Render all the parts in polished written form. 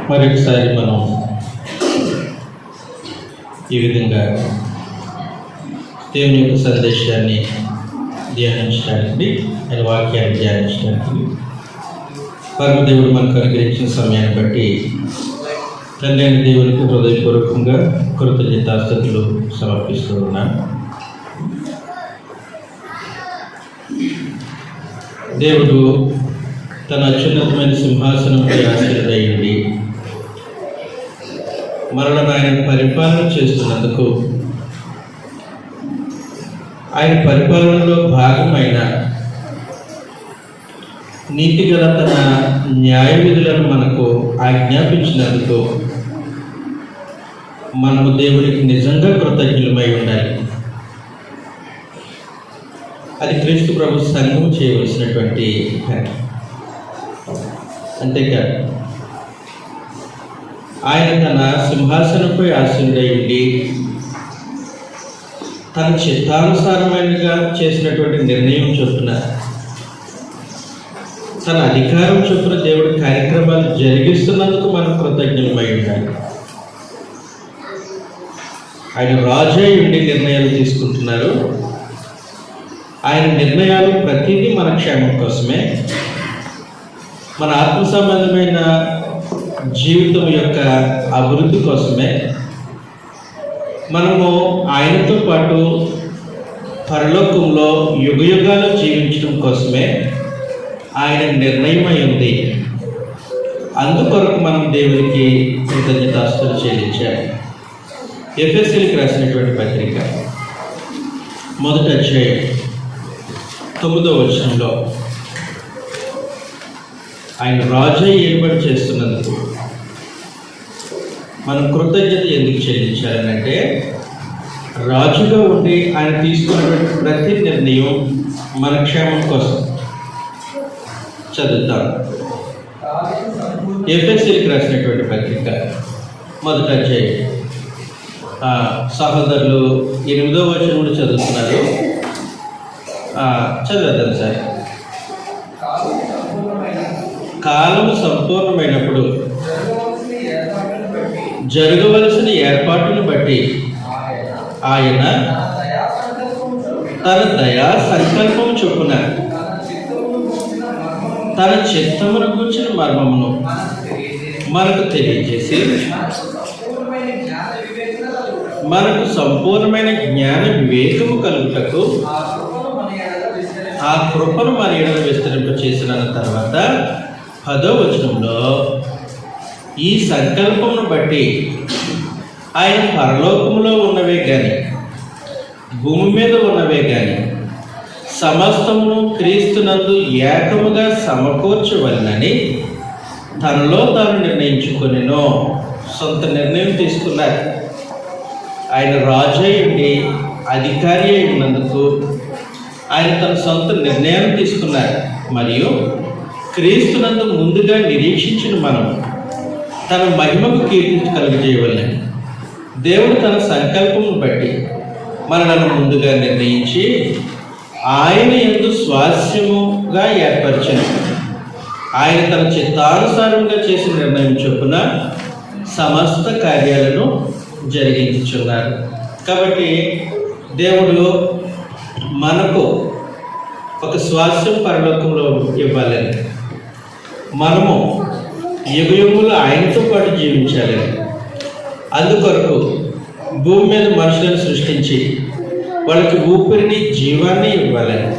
మరొకసారి మనం ఈ విధంగా దేవుని యొక్క సందేశాన్ని ధ్యానించడానికి, ఆయన వాక్యాన్ని ధ్యానించడానికి పరమదేవుడు మనకు అనుగ్రహించిన సమయాన్ని బట్టి తండ్రి అయిన దేవునికి హృదయపూర్వకంగా కృతజ్ఞతాస్తుతులు సమర్పిస్తూ ఉన్నాను. దేవుడు తన అత్యున్నతమైన సింహాసనంపై ఆశీర్వదయుండి మరలను ఆయన పరిపాలన చేస్తున్నందుకు, ఆయన పరిపాలనలో భాగమైన నీతిగల తన న్యాయ విధులను మనకు ఆజ్ఞాపించినందుకు మనము దేవునికి నిజంగా కృతజ్ఞులమై ఉండాలి. అది క్రీస్తు ప్రభు సంఘం చేయవలసినటువంటి పని. అంతేకాదు, ఆయన తన సింహాసనంపై ఆసీనుడై ఉండి తన చిత్తానుసారమైనగా చేసినటువంటి నిర్ణయం చొప్పున, తన అధికారం చొప్పున దేవుడి కార్యక్రమాలు జరిగిస్తున్నందుకు మనం కృతజ్ఞులమై ఉండాలి. ఆయన రాజై ఉండి నిర్ణయాలు తీసుకుంటున్నారు. ఆయన నిర్ణయాలు ప్రతిదీ మన క్షేమం కోసమే, మన ఆత్మ సంబంధమైన జీవితం యొక్క అభివృద్ధి కోసమే, మనము ఆయనతో పాటు పరలోకంలో యుగయుగాలు జీవించడం కోసమే ఆయన నిర్ణయమై ఉంది. అందుకొరకు మనం దేవునికి కృతజ్ఞతాస్తుతులు చెల్లించాలి. ఎఫెసీయులకు రాసినటువంటి పత్రిక 1వ అధ్యాయం 9వ వచనంలో ఆయన రాజై ఏర్పాటు చేస్తున్నందుకు మనం కృతజ్ఞత ఎందుకు చెల్లించాలనంటే, రాజుగా ఉండి ఆయన తీసుకున్నటువంటి ప్రతి నిర్ణయం మన క్షేమం కోసం. చదువుతాం. ఎఫెసీయులకు రాసినటువంటి పత్రిక 1వ అధ్యాయం సహోదరులు 8వ వచనం కూడా చదువుతున్నారు. చదువుతాం సార్. కాలం సంపూర్ణమైనప్పుడు జరగవలసిన ఏర్పాటును బట్టి ఆయన తన దయా సంకల్పం చొప్పున తన చిత్తమును గూర్చిన మర్మమును మనకు తెలియజేసి మనకు సంపూర్ణమైన జ్ఞాన వివేకము కలుగుటకు ఆ కృపను మన ఎడల విస్తరింప చేసిన తర్వాత 10వ వచనంలో ఈ సంకల్పమును బట్టి ఆయన పరలోకములో ఉన్నవే కానీ భూమి మీద ఉన్నవే కానీ సమస్తమును క్రీస్తునందు ఏకముగా సమకూర్చవలనని తనలో తాను నిర్ణయించుకొనెను. సొంత నిర్ణయం తీసుకున్నారు. ఆయన రాజై ఉండి అధికారి అయి ఉన్నందుకు ఆయన తన సొంత నిర్ణయాన్ని తీసుకున్నారు. మరియు క్రీస్తునందు ముందుగా నిరీక్షించిన మనం తన మహిమకు కీర్తి కలుగజేయవలెను. దేవుడు తన సంకల్పమును బట్టి మనలను ముందుగా నిర్ణయించి ఆయన యందు స్వాస్యముగా ఏర్పరిచాడు. ఆయన తన చిత్తానుసారంగా చేసిన నిర్ణయం చొప్పున సమస్త కార్యాలను జరిగించుచున్నారు. కాబట్టి దేవుడు మనకు ఒక స్వాస్యం పరలోకంలో ఇవ్వాలని, మనము యుగయుగములు ఆయనతో పాటు జీవించాలని, అందుకొరకు భూమి మీద మనుషులను సృష్టించి వాళ్ళకి ఊపిరిని జీవాన్ని ఇవ్వాలని,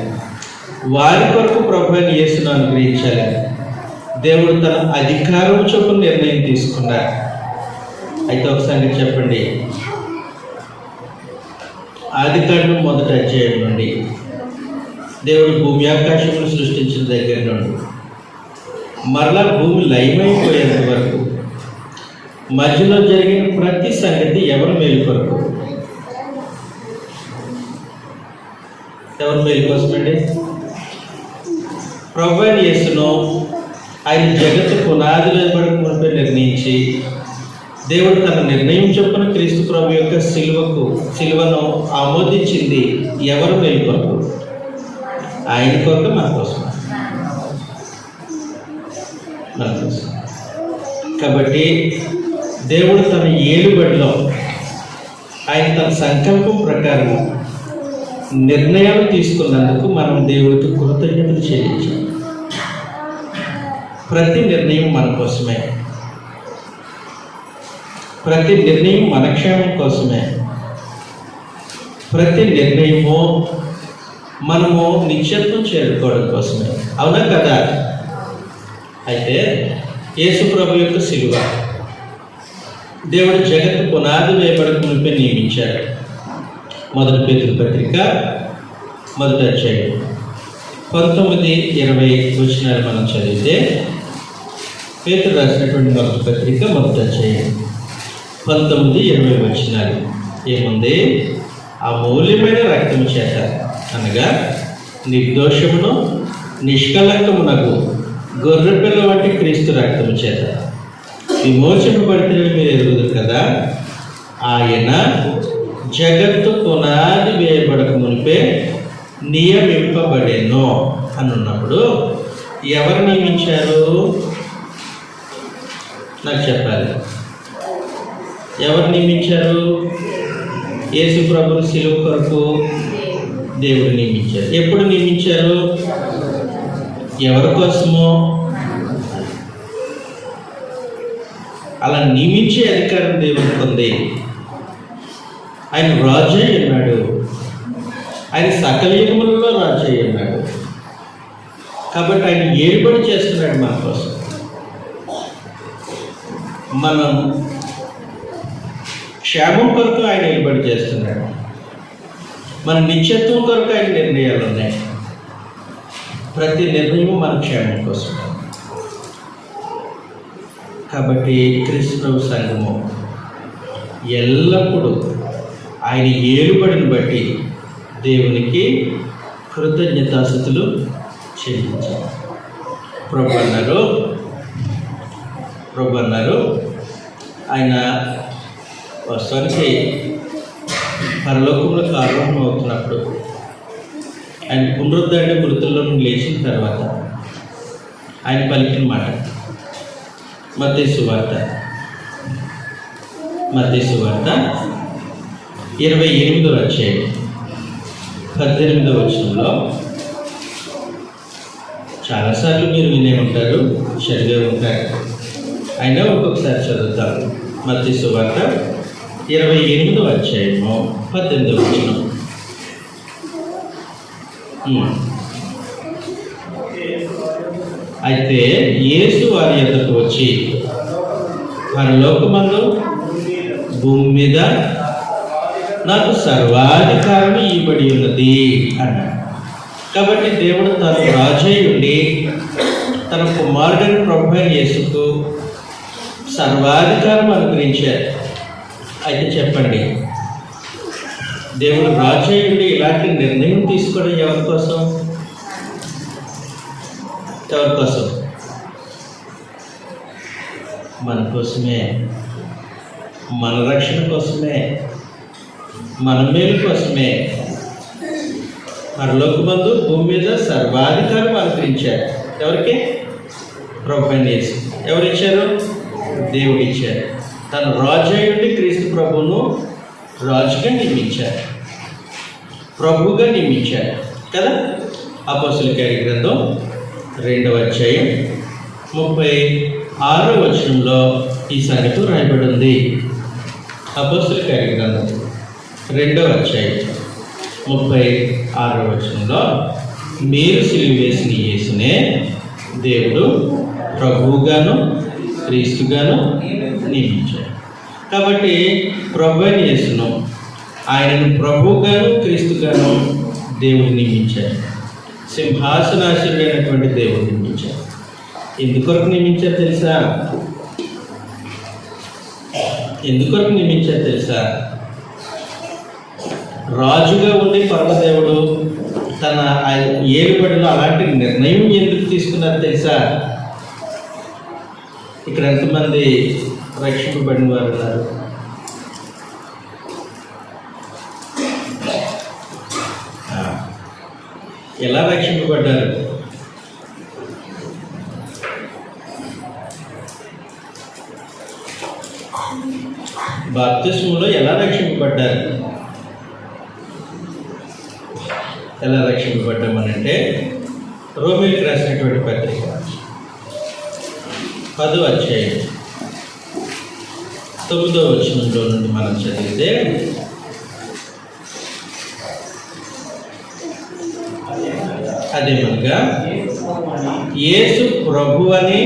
వారి కొరకు ప్రభువుని యేసును అనుగ్రహించాలని దేవుడు తన అధికారం చొప్పున నిర్ణయం తీసుకున్నారు. అయితే ఒకసారి చెప్పండి, ఆదికాండం 1వ అధ్యాయం నుండి దేవుడు భూమి ఆకాశమును సృష్టించిన దగ్గర నుండి మరలా భూమి లయమైపోయేంత వరకు మధ్యలో జరిగిన ప్రతి సంగతి ఎవరి మేలు కొరకు? ఎవరి మేలు కోసమండి? ప్రభువైన యేసును ఆయన జగత్తు పునాదులు మునిపే నిర్ణయించి దేవుడు తన నిర్ణయం చొప్పున క్రీస్తు ప్రభు యొక్క సిలువను ఆమోదించింది ఎవరు మేలు కొరకు? ఆయన కొరకు, మన కోసం. కాబట్టి దేవుడు తన ఏలుబడిలో ఆయన తన సంకల్పం ప్రకారం నిర్ణయాలు తీసుకున్నందుకు మనం దేవుడికి కృతజ్ఞతలు చెల్లించాలి. ప్రతి నిర్ణయం మన కోసమే, ప్రతి నిర్ణయం మన క్షేమం కోసమే, ప్రతి నిర్ణయము మనము నిత్యత్వం చేరుకోవడం కోసమే. అవునా కదా? అయితే యేసు ప్రభు యొక్క శిలువ దేవుడు జగత్తు పునాది వేయబడక మునిపే నియమించాడు. 1 పేతురు పత్రిక 1వ అధ్యాయం 19-20 వచనాలు మనం చదివితే, పేతురు రాసినటువంటి 1వ పత్రిక 1వ అధ్యాయం 19-20 వచనాలు ఏముంది? అమూల్యమైన రక్తము చేత అనగా నిర్దోషమును నిష్కలంకమునకు గొర్రెపిల్ల వంటి క్రీస్తు రక్తము చేత విమోచనపడితే మీరు ఎరుగుదురు కదా. ఆయన జగత్తు పునాది వేయబడక మునిపే నియమింపబడేను అని ఉన్నప్పుడు ఎవరు నియమించారు? నాకు చెప్పాలి. ఎవరు నియమించారు? యేసు ప్రభువు శిలువ కొరకు దేవుడు నియమించారు. ఎప్పుడు నియమించారు? ఎవరి కోసమో? అలా నియమించే అధికారం దేవునికి ఉంది. ఆయన రాజు అయి ఉన్నాడు. ఆయన సకల యుగములలో రాజు అయి ఉన్నాడు. కాబట్టి ఆయన ఏలుబడి చేస్తున్నాడు మన కోసం. మనం క్షేమం కొరకు ఆయన ఏలుబడి చేస్తున్నాడు. మన నిత్యత్వం కొరకు ఆయన నిర్ణయాలు ఉన్నాయి. ప్రతి నిర్ణయం మన క్షేమం కోసం. కాబట్టి క్రీస్తు ప్రభు సంఘము ఎల్లప్పుడూ ఆయన ఏలుబడిని బట్టి దేవునికి కృతజ్ఞతాస్తుతులు చెల్లించాలి. ప్రభు అన్నారు ఆయన వాస్తవానికి పరలోకంలో ఆరోహణం అవుతున్నప్పుడు, ఆయన పునరుద్ధరణ మృతుల్లో నుండి లేచిన తర్వాత ఆయన పలికిన మాట మత్తయి సువార్త 28వ అధ్యాయం 18వ వచనంలో చాలాసార్లు మీరు వినే ఉంటారు, చదివే ఉంటారు. అయినా ఒక్కొక్కసారి చదువుతారు. మత్తయి సువార్త 28వ అధ్యాయము 18వ వచనం. అయితే యేసు వారి యొద్దకు వచ్చి, పరలోకమందు భూమి మీద నాకు సర్వాధికారం ఇవ్వబడి ఉన్నది అన్నాడు. కాబట్టి దేవుడు తన రాజై ఉండి తన కుమారుడైన ప్రభువైన యేసుకు సర్వాధికారం అనుగ్రహించారు. అయితే చెప్పండి, దేవుడు రాజై ఉండి ఇలాంటి నిర్ణయం తీసుకోవడం ఎవరి కోసం? ఎవరి కోసం? మన కోసమే, మన రక్షణ కోసమే, మన మేలు కోసమే. పరలోకమందు భూమి మీద సర్వాధికారం అనుగ్రహించారు. ఎవరికి? ప్రభువైన యేసు. ఎవరిచ్చారు? దేవుడు ఇచ్చారు. తను రాజు అయ్యుండి క్రీస్తు ప్రభువును రాజుగా నియమించారు, ప్రభువుగా నియమించారు కదా. అపోస్తలుల కార్య గ్రంథం 2వ అధ్యాయం 36వ వచనంలో ఈ సంగతి రాయబడి ఉంది. అపోస్తలుల కార్య గ్రంథం 2వ అధ్యాయం 36వ వచనంలో, మీరు సిలువ వేసిన యేసునే దేవుడు ప్రభువుగాను క్రీస్తుగాను నియమించాడు. కాబట్టి ప్రభువైన యేసును ఆయనను ప్రభువుగాను క్రీస్తుగాను దేవుడు నియమించాడు. సింహాసనాశీనుడైనటువంటి దేవుడు నియమించాడు. ఎందుకొరకు నియమించారు తెలుసా? ఎందుకొరకు నియమించారు తెలుసా? రాజుగా ఉండి పరమదేవుడు తన ఏలుబడిలో అలాంటి నిర్ణయం ఎందుకు తీసుకున్నారు తెలుసా? ఇక్కడ ఎంతమంది రక్షింపబడిన వారు ఉన్నారు? ఎలా రక్షింపబడ్డారు? బాప్తిస్మలో ఎలా రక్షింపబడ్డారు? ఎలా రక్షింపబడ్డామనంటే రోమీయులకు రాసినటువంటి పత్రిక 10వ అధ్యాయం 9వ వచనంలో నుండి మనం చదివితే, అదేమనగా యేసు ప్రభువని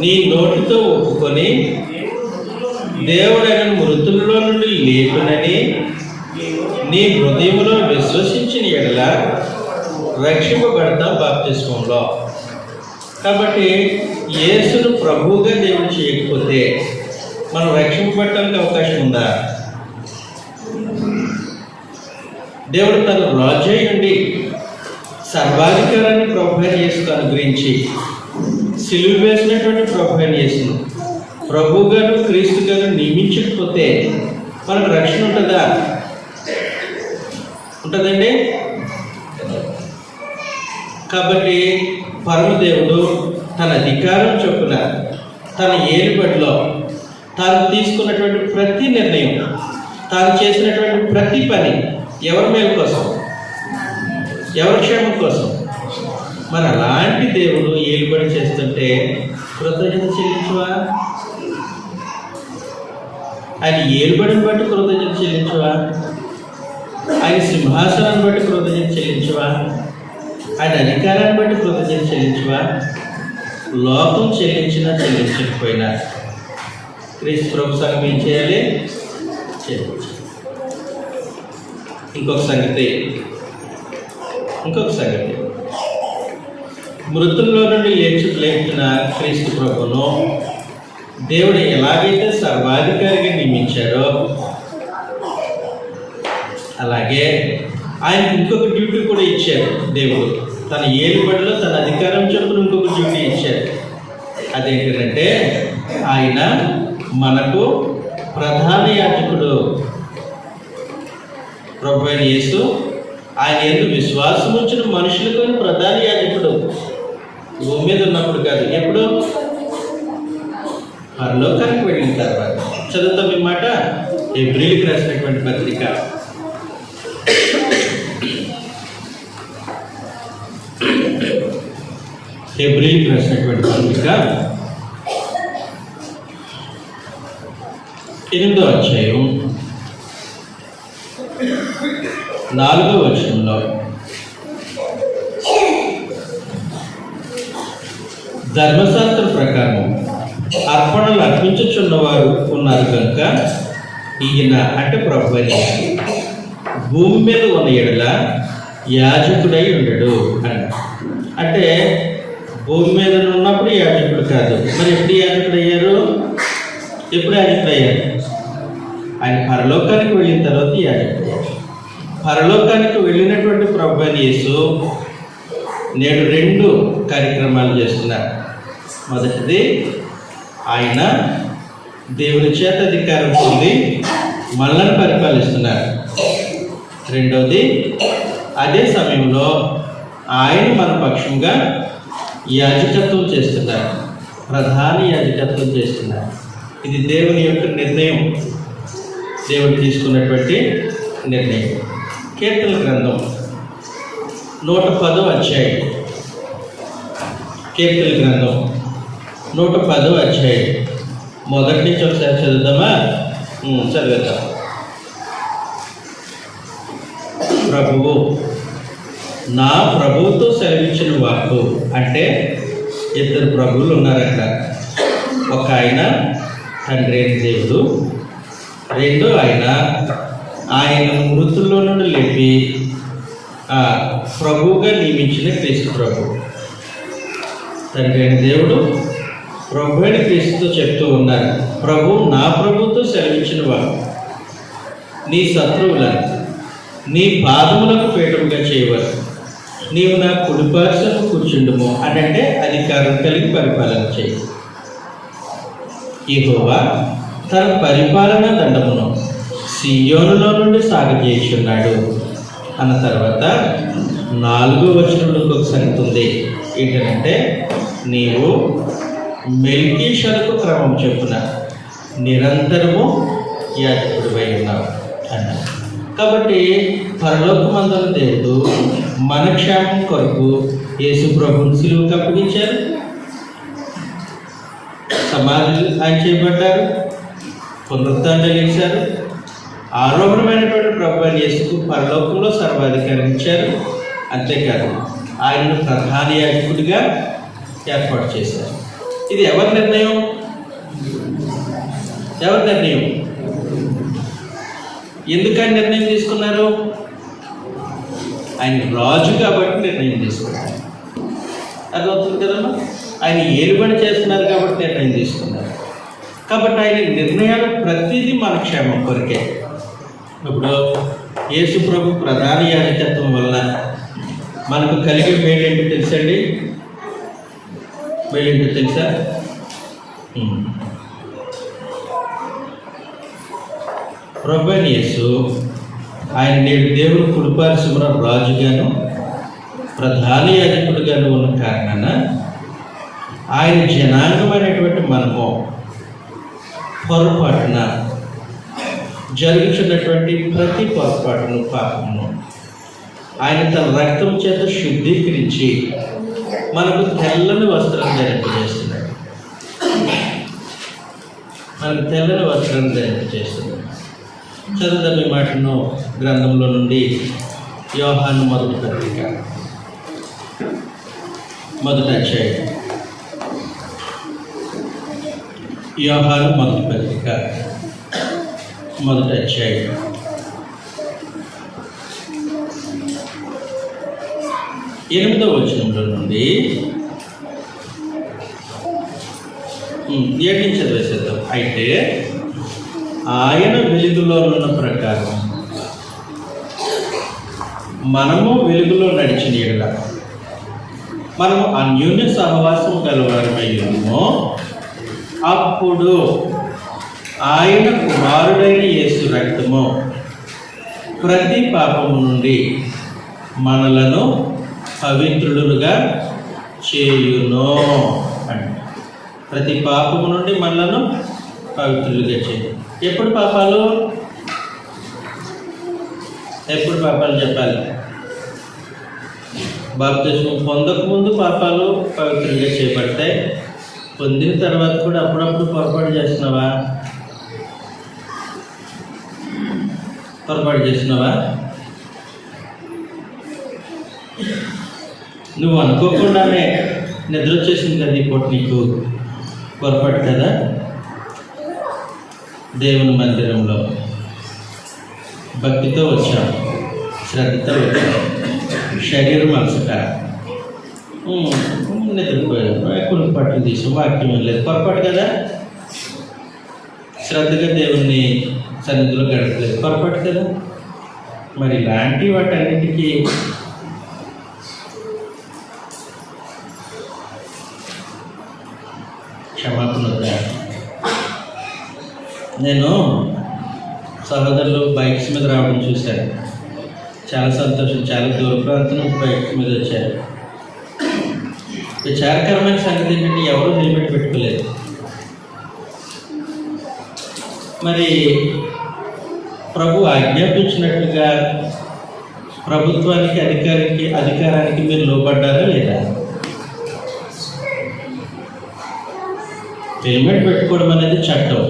నీ నోటితో ఒప్పుకొని దేవుడైన మృతుల్లో నుండి లేపునని నీ హృదయంలో విశ్వసించిన ఎడల రక్షింపబడతాం బాప్తిస్మంలో. కాబట్టి యేసును ప్రభువుగా దేవుడు చేయకపోతే మనం రక్షింపబడటానికి అవకాశం ఉందా? దేవుడు తన రాజు నుండి సర్వాధికారాన్ని ప్రభు అయిన యేసుకు అనుగ్రహించి సిలువ వేసినటువంటి ప్రభు అయిన యేసును ప్రభువుగాను క్రీస్తుగాను నియమించకపోతే మనకు రక్షణ ఉంటుందా? ఉంటుందండి. కాబట్టి పరమదేవుడు తన అధికారం చొప్పున తన ఏలుబడిలో తాను తీసుకున్నటువంటి ప్రతి నిర్ణయం, తాను చేసినటువంటి ప్రతి పని ఎవరి మేలు కోసం, ఎవరి క్షేమం కోసం. మరి అలాంటి దేవుడు ఏలుబడి చేస్తుంటే కృతజ్ఞత చెల్లించవా? ఆయన ఏలుబడిని బట్టి కృతజ్ఞత చెల్లించవా? ఆయన సింహాసనాన్ని బట్టి కృతజ్ఞత చెల్లించవా? ఆయన అధికారాన్ని బట్టి కృతజ్ఞత చెల్లించవా? లోకం చెల్లించినా చెల్లించకపోయినా క్రీస్తు ప్రభు సంఘం ఏం చేయాలి? చెల్లించాలి. ఇంకొక సంగతి మృతుల్లో నుండి లేచిన క్రీస్తు ప్రభును దేవుడు ఎలాగైతే సర్వాధికారిగా నియమించాడో అలాగే ఆయనకు ఇంకొక డ్యూటీ కూడా ఇచ్చారు. దేవుడు తన ఏలుబడిలో తన అధికారం చొప్పున ఇంకొక డ్యూటీ ఇచ్చారు. అదేంటంటే ఆయన మనకు ప్రధాన యాజకుడు. ప్రభు అయిన యేసు ఆయన ఎందుకు విశ్వాసం ఉంచిన మనుషులకు ప్రధాన యాజకుడు. భూమి మీద ఉన్నప్పుడు కాదు, ఎప్పుడు? పరలోకానికి వెళ్ళిన తర్వాత. చదువుతాం ఈ మాట. హెబ్రీయులకు రాసినటువంటి పత్రిక 8వ అధ్యాయం 4వ వచనంలో, ధర్మశాస్త్రం ప్రకారం అర్పణలు అర్పించుచున్నవారు ఉన్నారు కనుక ఈయన అంటే ప్రభు భూమి మీద ఉన్న ఎడల యాజకుడై ఉండడు అని. అంటే భూమి మీద ఉన్నప్పుడు యాజకుడు కాదు. మరి ఎప్పుడు యాజకుడు అయ్యారు? ఆయన పరలోకానికి వెళ్ళిన తర్వాత యాజకుడు. పరలోకానికి వెళ్ళినటువంటి ప్రభు అయిన యేసు నేడు 2 కార్యక్రమాలు చేస్తున్నారు. మొదటిది, ఆయన దేవుని చేత అధికారం పొంది మనల్ని పరిపాలిస్తున్నారు. రెండవది, అదే సమయంలో ఆయన మన పక్షంగా యాజకత్వం చేస్తున్నారు, ప్రధాన యాజకత్వం చేస్తున్నారు. ఇది దేవుని యొక్క నిర్ణయం, దేవుడు తీసుకున్నటువంటి నిర్ణయం. కీర్తనల గ్రంథం 110వ అధ్యాయం. కీర్తనల గ్రంథం 110వ అధ్యాయం మొదటి నుంచి ఒకసారి చదువుదామా? చదివేద్దాం. ప్రభువు నా ప్రభువుతో సెలవిచ్చిన వాక్కు. అంటే 2 ప్రభువులు ఉన్నారు అక్కడ. ఒక ఆయన తండ్రి అయిన దేవుడు, రెండో ఆయన మృతుల్లో నుండి లేపి ప్రభువుగా నియమించిన క్రీస్తు ప్రభు. తండ్రి అయిన దేవుడు ప్రభు అయిన క్రీస్తుతో చెప్తూ ఉన్నారు, ప్రభు నా ప్రభుతో సెలవిచ్చిన వాడు నీ శత్రువులను నీ పాదములకు పీఠముగా చేయవచ్చు, నీవు నా కుడిపార్శ్వము కూర్చుండుము అని. అంటే అధికారం కలిగి పరిపాలన చేయి. యెహోవా తన పరిపాలన దండమును సీయోనులో నుండి సాగజేయుచున్నాడు అన్న తర్వాత 4వ వచనంలో ఒక సంగతి ఉంది. ఏంటంటే, నీవు మెల్కీషెదెకు క్రమం చొప్పున నిరంతరము యాజకుడివై ఉన్నావు అన్నారు. కాబట్టి పరలోకమందున దేవుడు మన క్షేమం కొరకు యేసు ప్రభువుని సిలువకు అప్పగించారు. సమాధి ఆయన చేయబడ్డారు, పునరుత్థానం లేచారు. ఆరోహణమైనటువంటి ప్రభు యేసుకు పరలోకంలో సర్వాధికారం ఇచ్చారు. అంతేకాదు ఆయనను ప్రధాన యాజకుడిగా ఏర్పాటు చేశారు. ఇది ఎవరి నిర్ణయం? ఎవరి నిర్ణయం? ఎందుకని నిర్ణయం తీసుకున్నారు? ఆయన రాజు కాబట్టి నిర్ణయం తీసుకున్నారు. అర్థమవుతుంది కదమ్మా? ఆయన ఏలుబడి చేస్తున్నారు కాబట్టి నిర్ణయం తీసుకున్నారు. కాబట్టి ఆయన నిర్ణయాలు ప్రతిదీ మన క్షేమం కొరికే. ఇప్పుడు యేసు ప్రభు ప్రధాన యాజకత్వం వలన మనకు కలిగే మేలేంటో తెలుసండి? మేలేంటో తెలుసా? ప్రభు యేసు ఆయన నేడు దేవుడు కుడిపార్శ్వమున రాజుగాను ప్రధాన యాజకుడిగాను ఉన్న కారణాన ఆయన జనాంగమైనటువంటి మనము పొరపాటున జరుగుతున్నటువంటి ప్రతి పొరపాటును, పాపమును ఆయన తన రక్తం చేత శుద్ధీకరించి మనకు తెల్లని వస్త్రం ధరింపజేస్తున్నాడు. మనకు తెల్లని వస్త్రం ధరింపజేస్తున్నాడు. చదువుదాం ఈ మాటను గ్రంథంలో నుండి. యోహాను మొదటి పత్రిక మొదటి అధ్యాయం. యోహాను మొదటి పత్రిక మొదటి అధ్యాయం 8వ వచనంలో నుండి 7 నుంచి చదివేసేద్దాం. అయితే ఆయన వెలుగులో ఉన్న ప్రకారం మనము వెలుగులో నడిచిన యెడల మనము అన్యోన్య సహవాసం గలవారమై ఉన్నాము. అప్పుడు ఆయన కుమారుడైన యేసు రక్తము ప్రతి పాపము నుండి మనలను పవిత్రులుగా చేయును అంటే ప్రతి పాపము నుండి మనలను పవిత్రులుగా చేయును. ఎప్పుడు పాపాలు చెప్పాలి? బాప్తిస్మం పొందకముందు పాపాలు పవిత్రంగా చేయబడతాయి. పొందిన తర్వాత కూడా అప్పుడప్పుడు పొరపాటు చేస్తున్నావా? నువ్వు అనుకోకుండానే నిద్ర వచ్చేసింది కదా, ఇప్పుడు నీకు పొరపాటు కదా. దేవుని మందిరంలో భక్తితో వచ్చాం, శ్రద్ధతో వచ్చాం, శరీరం అలసట, నిద్రపోయాం, కొన్ని పట్టులు తీసాం, వాక్యం లేదు, పొరపాటు కదా. శ్రద్ధగా దేవుని సన్నిధిలో గడపలేదు, పొరపాటు కదా. మరి ఇలాంటి వాటన్నిటికీ క్షమాపణ వద్దా? నేను సహోదరులు బైక్స్ మీద రావడం చూశాను, చాలా సంతోషం. చాలా దూర ప్రాంతం నుంచి బైక్స్ మీద వచ్చారు. విచారకరమైన సంగతి ఏంటంటే ఎవరు హెల్మెట్ పెట్టుకోలేదు. మరి ప్రభు ఆజ్ఞాపించినట్లుగా ప్రభుత్వానికి అధికారానికి మీరు లోబడ్డారా లేదా? హెల్మెట్ పెట్టుకోవడం అనేది చట్టం.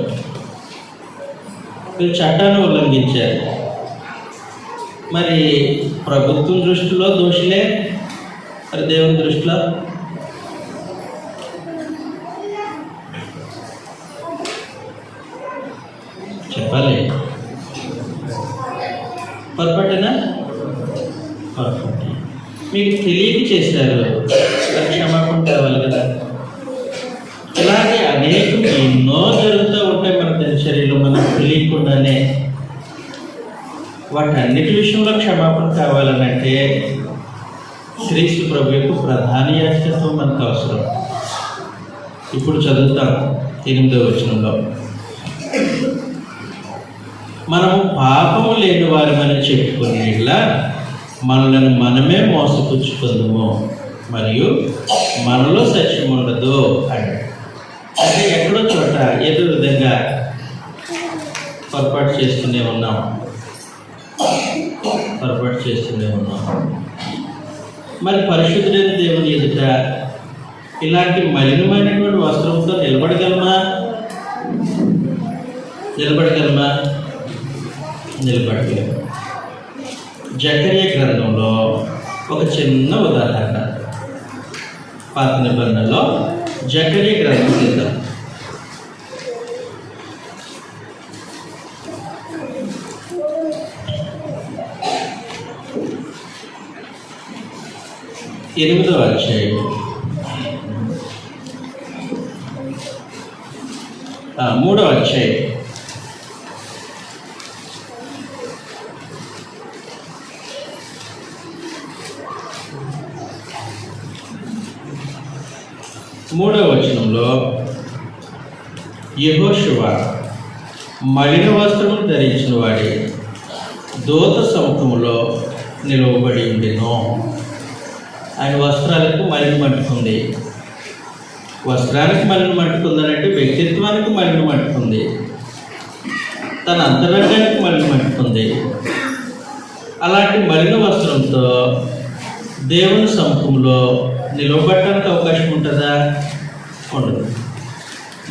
మీరు చట్టాన్ని ఉల్లంఘించారు. మరి ప్రభుత్వం దృష్టిలో దోషులే, మరి దేవుని దృష్టిలో చెప్పాలి. పొరపాటేనా? పొరపాటు. మీకు తెలియక చేశారు, క్షమాపణ కావాలి కదా. ఇలాగే అనేకం ఎన్నో జరుగుతూ ఉంటాయి మన దినచర్యలో, మనకు తెలియకుండానే. వాటన్నిటి విషయంలో క్షమాపణ కావాలనంటే క్రీస్తు ప్రభు యొక్క ప్రధాన యాజకత్వం మనకు అవసరం. ఇప్పుడు చదువుతాం 8వ వచనంలో. మనము పాపము లేని వారమని చెప్పుకునేలా మనలను మనమే మోసపుచ్చుకుందాము మరియు మనలో సత్యం ఉండదు అంటే ఎక్కడో చోట ఏదో విధంగా పొరపాటు చేస్తూనే ఉన్నాం. మరి పరిశుద్ధుడైన దేవుని ఎదుట ఇలాంటి మలినమైనటువంటి వస్త్రంతో నిలబడగలమా? నిలబడలేము. జకర్యా గ్రంథంలో ఒక చిన్న ఉదాహరణ, పాత నిబంధనలో జకర్యా గ్రంథం తీద్దాం. ఎనిమిదవ అధ్యాయం 3వ అధ్యాయం 3వ వచనంలో యెహోషువ మలిన వస్త్రములు ధరించిన వాడి దూత సముఖములో నిలువబడి ఉండెను. ఆయన వస్త్రాలకు మలినం అంటుకుంది. వస్త్రానికి మలినం అంటుకుందనంటే వ్యక్తిత్వానికి మలినం అంటుకుంది, తన అంతరంగానికి మలినం అంటుకుంది. అలాంటి మలిన వస్త్రంతో దేవుని సముఖంలో నిలవబడటానికి అవకాశం ఉంటుందా? ఉండదు.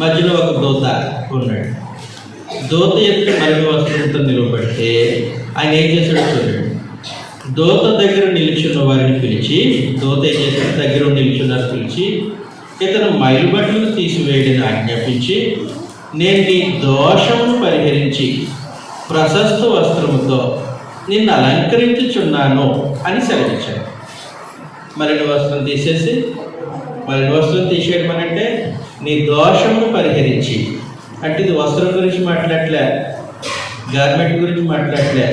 మధ్యలో ఒక దూత ఉన్నాడు. దూత ఎదుట మలిన వస్త్రంతో నిలవబడితే ఆయన ఏం చేశాడో చూడండి. దూత దగ్గర నిల్చున్న వారిని పిలిచి, దూత ఏం చేశాడు? దగ్గర నిల్చున్నారు పిలిచి, ఇతను మైలు బట్టలను తీసివేయడని ఆజ్ఞాపించి, నేను నీ దోషమును పరిహరించి ప్రశస్త వస్త్రముతో నిన్ను అలంకరించుచున్నాను అని సెలవిచ్చాడు. మలిన వస్త్రం తీసేయడం అంటే నీ దోషమును పరిహరించి, అంటే ఇది వస్త్రం గురించి మాట్లాడలే, గార్మెంట్ గురించి మాట్లాడలే,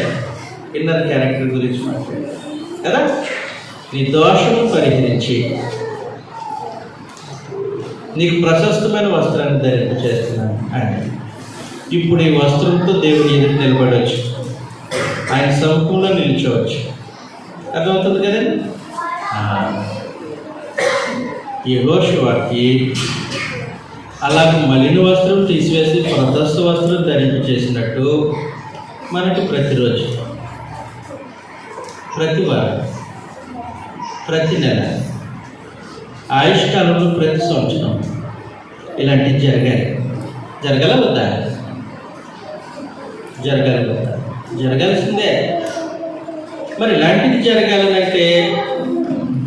ఇన్నర్ క్యారెక్టర్ గురించి మాట్లాడలే కదా. నీ దోషమును పరిహరించి నీకు ప్రశస్తమైన వస్త్రాన్ని ధరింప చేస్తున్నాను అని. ఇప్పుడు ఈ వస్త్రంతో దేవుని ఎదురు నిలబడవచ్చు, ఆయన సముఖంలో నిల్చోవచ్చు. అర్థమవుతుంది కదండి. యెహోషువకి అలాగే మలిన వస్త్రం తీసివేసి ప్రశస్త వస్త్రం ధరింప చేసినట్టు మనకు ప్రతిరోజు, ప్రతి వారం, ప్రతి నెల, ఆయుష్కాలంలో ప్రతి సంవత్సరం ఇలాంటివి జరగాలి వద్దా? జరగాల్సిందే. మరి ఇలాంటిది జరగాలంటే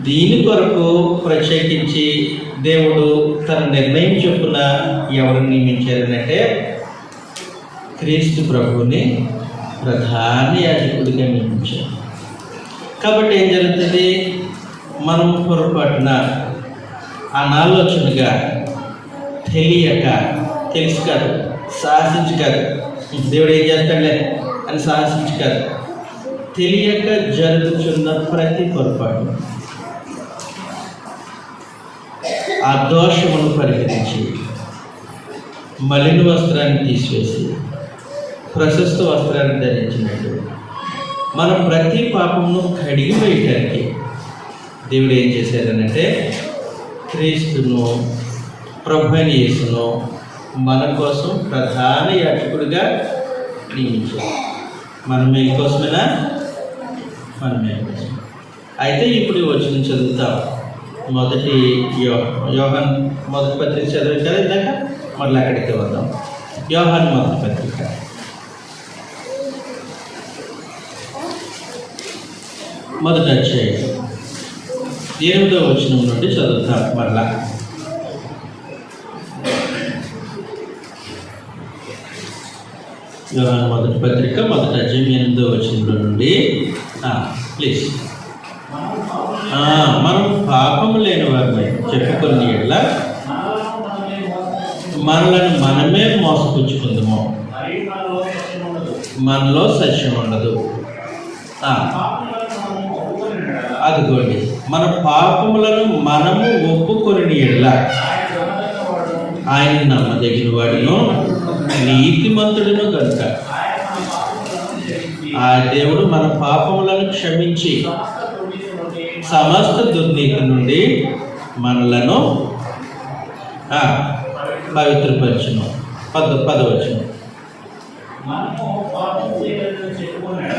దీని కొరకు ప్రత్యేకించి దేవుడు తన నిర్ణయం చొప్పున ఎవరిని నియమించారనంటే క్రీస్తు ప్రభువుని ప్రధాన యాజకుడిగా నియమించారు. కాబట్టి ఏం జరుగుతుంది? మనం పొరపాటున అనాలోచనగా తెలిసి కాదు, సాహసించి కాదు, దేవుడు ఏం చేస్తాడులే అని సాహసించి కాదు, తెలియక జరుగుతున్న ప్రతి పొరపాటు ఆ దోషమును పరిహరించి మలిన వస్త్రాన్ని తీసివేసి ప్రశస్త వస్త్రాన్ని ధరించినట్టు మనం ప్రతి పాపమును కడిగి వేయటానికి దేవుడు ఏం చేశారనంటే క్రీస్తును, ప్రభువైన యేసును మన కోసం ప్రధాన యాజకుడిగా నియమించారు. మనమే కోసమేనా? మనమే కోసం. అయితే ఇప్పుడు వచ్చిన చదువుతాం. మొదటి యోహాన్ మొదటి పత్రిక చదివాం కదా ఇందాక, మళ్ళీ అక్కడికి వద్దాం. యోహాన్ మొదటి పత్రిక మొదటి అధ్యాయం 8వ వచనం నుండి చదువుతాం. మళ్ళా యోహాను మొదటి పత్రిక మొదటి అధ్యాయం 8వ వచనం నుండి ప్లీజ్. మనం పాపము లేని వారిని చెప్పుకొని ఎట్లా మనలను మనమే మోసపుచ్చుకుందాము, మనలో సత్యం ఉండదు. అదిగోండి, మన పాపములను మనము ఒప్పుకొని ఎడల ఆయన నమ్మదగిన వాడిను నీతిమంతుడును కనుక ఆ దేవుడు మన పాపములను క్షమించి సమస్త దుర్నీతి నుండి మనలను పవిత్రపరచును. 10వ వచనం మనము పాపం చేయలేదని చెప్పుకున్నాడు.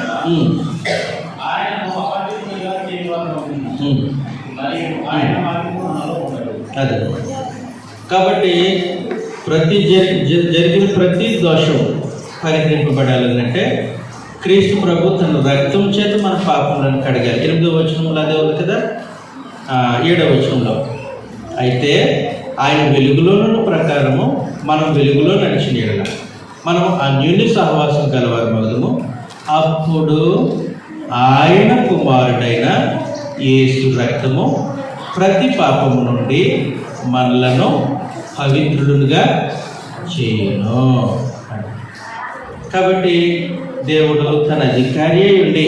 ఆయన అపార్థంగా చేయగలను మరియు ఆయన మార్గంలో ఉంటాడు. అదే కాబట్టి జరిగిన ప్రతి దోషం పరిహరింపబడాలంటే క్రీస్తు ప్రభు తన రక్తం చేత మన పాపములను కడగాలి. 8వ వచనంలో అదే ఉంది కదా, 7వ వచనంలో. అయితే ఆయన వెలుగులోని ప్రకారము మనం వెలుగులో నడిచిన ఎడల మనం అన్యోన్య సహవాసం గలవారు మగదము. అప్పుడు ఆయన కుమారుడైన యేసు రక్తము ప్రతి పాపము నుండి మనలను పవిత్రులుగా చేయను. కాబట్టి దేవుడు తన అధికారి అయి ఉండి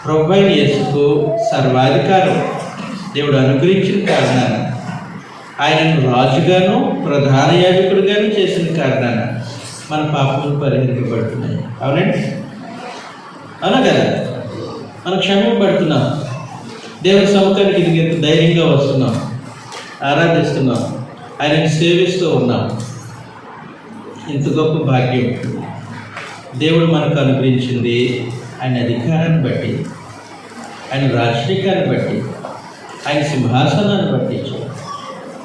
ప్రభువైన యేసుకు సర్వాధికారం దేవుడు అనుగ్రహించిన కారణాన, ఆయనను రాజుగాను ప్రధాన యాజకుడిగాను చేసిన కారణాన మన పాపములు పరిహరింపబడుతున్నాయి. అవునండి, అవునా కదా? మనం క్షమింపబడుతున్నాం. దేవుని సముఖానికి ఇది ఎంత ధైర్యంగా వస్తున్నాం, ఆరాధిస్తున్నాం, ఆయనని సేవిస్తూ ఉన్నాం. ఇంత గొప్ప భాగ్యం దేవుడు మనకు అనుగ్రహించింది ఆయన అధికారాన్ని బట్టి, ఆయన రాజకీయాన్ని బట్టి, ఆయన సింహాసనాన్ని బట్టి.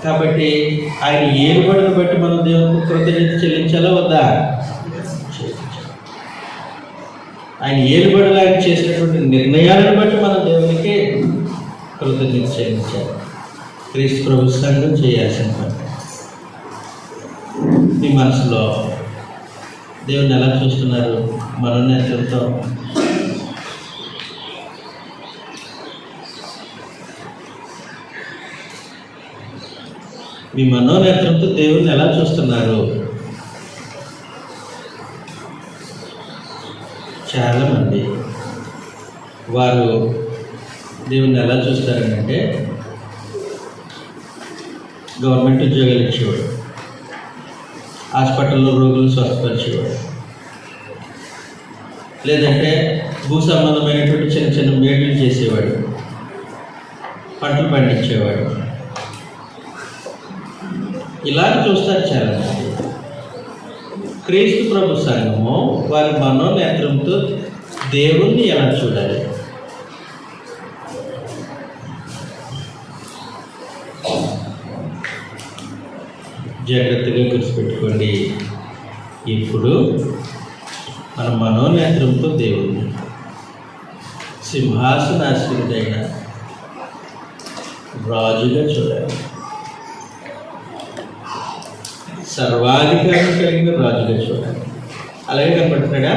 కాబట్టి ఆయన ఏలుబడిని బట్టి మనం దేవునికి కృతజ్ఞత చెల్లించాలా వద్దా? ఆయన ఏలుబడిలో ఆయన చేసినటువంటి నిర్ణయాలను బట్టి మనం దేవునికి కృతజ్ఞత చెల్లించాలి. క్రీస్తు ప్రభు సంఘం చేయాల్సిన పని. మీ మనసులో దేవుని ఎలా చూస్తున్నారు? మనోనేత్రంతో మీ మనోనేత్రంతో దేవుని ఎలా చూస్తున్నారు? చాలామంది వారు దేవుని ఎలా చూస్తారంటే గవర్నమెంట్ ఉద్యోగాలు ఇచ్చేవాడు, హాస్పిటల్లో రోగులు స్వస్థపరిచేవాడు, లేదంటే భూ సంబంధమైనటువంటి చిన్న చిన్న మేడులు చేసేవాడు, పంటలు పండించేవాడు. ఇలా చూస్తారు చాలామంది. క్రీస్తు ప్రభు సంఘము వారి మనోనేత్రంతో దేవుణ్ణి ఎలా చూడాలి? జాగ్రత్తగా గుర్తుపెట్టుకోండి. ఇప్పుడు మన మనోనేత్రంతో దేవుణ్ణి సింహాసనాసీనుడైన రాజుగా చూడాలి, సర్వాధికారం కలిగిన రాజుగా చూడాలి. అలాగే కనపడుతున్నాడా?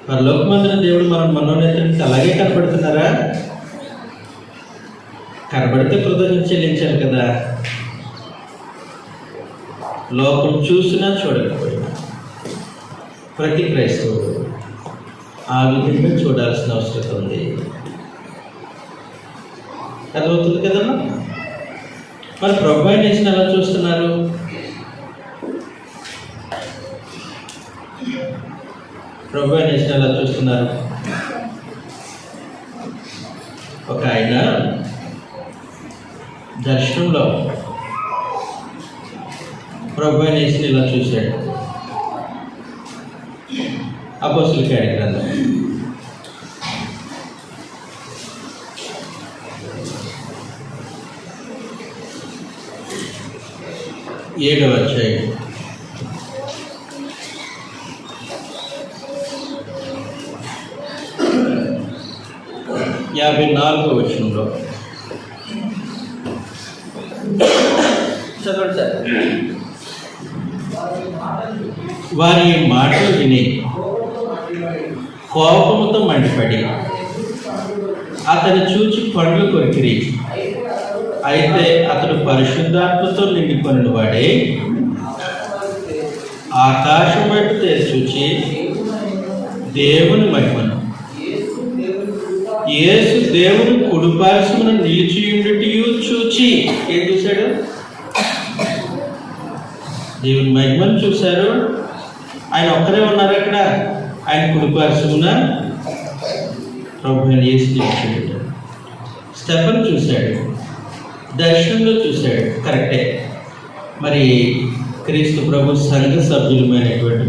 పరలోకమందున దేవుడు మన మనోనేత్రానికి అలాగే కనపడుతున్నారా? కనబడితే కృతజ్ఞత చెల్లించాలి కదా. లోకం చూసినా చూడకపోయినా ప్రతి క్రైస్తవుడు ఆ విధంగా చూడాల్సిన అవసరం ఉంది. అర్థమవుతుంది కదమ్మా? మరి ప్రభు అయిన యేసుని ఎలా చూస్తున్నారు? ప్రభు అయిన యేసుని ఎలా చూస్తున్నారు? ఒక ఆయన దర్శనంలో ప్రభు అయిన యేసుని ఇలా చూశాడు. అపోస్తలుల కార్యగ్రంథం 7వ అధ్యాయం 54వ వచనంలో చదవండి సార్. వారి మాటలు విని కోపముతో మండిపడి అతను చూచి పండ్లు కొరికిరి. అయితే అతడు పరిశుద్ధాత్మతో నిండికొనిన వాడే ఆకాశం వైపు చూచి దేవుని మహిమను, యేసు దేవుని కుడిపార్శ్వమున నిలిచియుండుటయు చూచి ఏం చూశాడు? దేవుని మహిమను చూశారు. ఆయన ఒక్కరే ఉన్నారు అక్కడ. ఆయన కుడిపార్శ్వమున ప్రభువైన యేసు నిలిచియుండుట. స్టెఫెను చూశాడు, దర్శనంలో చూశాడు, కరెక్టే. మరి క్రీస్తు ప్రభు సంఘ సభ్యులమైనటువంటి